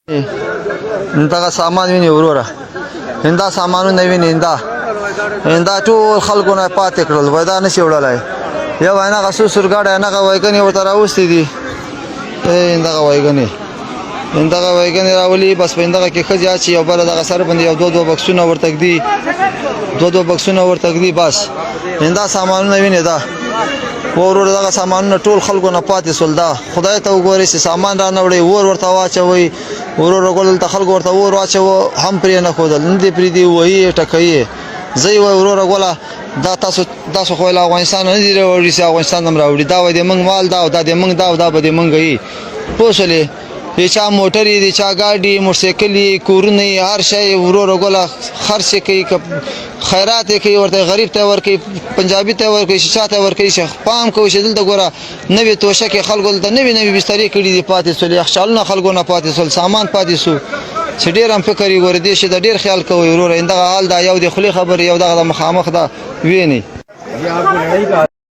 دغه سامان ویني وروره دا سامانونه ویني دا ټول خلکو نه پاتې کړل وای دا نشي وړلای یو هغه سورګاډی هغه وایګنې ورته راوستې دي دغه وایګنې راولي بس په دغه کې ښځې اچي یو بله دغه سر باندې یو دوه بکسونه ورته ږدي دوه بکسونه ورته ږدي بس دا سامانونه ویني دا ورور دغه سامانونه ټول خلکو نه پاتې سول دا خدای ته وګورئ چې سامان را نه وړي ورته واچوئ ورور ګل ته خلکو ورته واچو هم پرې نه ښودل نه دې پرېږدي وهي ټکوي زه وای ورور ګله دا تاسو خو له افغانستان نه دي راوړي چې افغانستان هم راوړي دا وای د موږ مال دا او دا د موږ دا او دا به د موږ وي پوه شولې د چا موټرې د چا ګاډي موټرسایکلې کورونه هر شی ورور ګله خرڅ کوي خیرات کوي ورته غریب ته ورکوي پنجابي ته ورکوي شیشه ته ورکوي پام کوي چې دلته ګوره نوې توشکې خلکو دلته نوې بسترې کړي دي پاتې سول یخچالونه خلکو نه پاتې سول سامان پاتې سو چې ډېر هم فکر یې ګوره دې شي د ډېر خیال کوي وروره دغه حال دا یو د خولې خبرې یو دغه د مخامخ دا ویني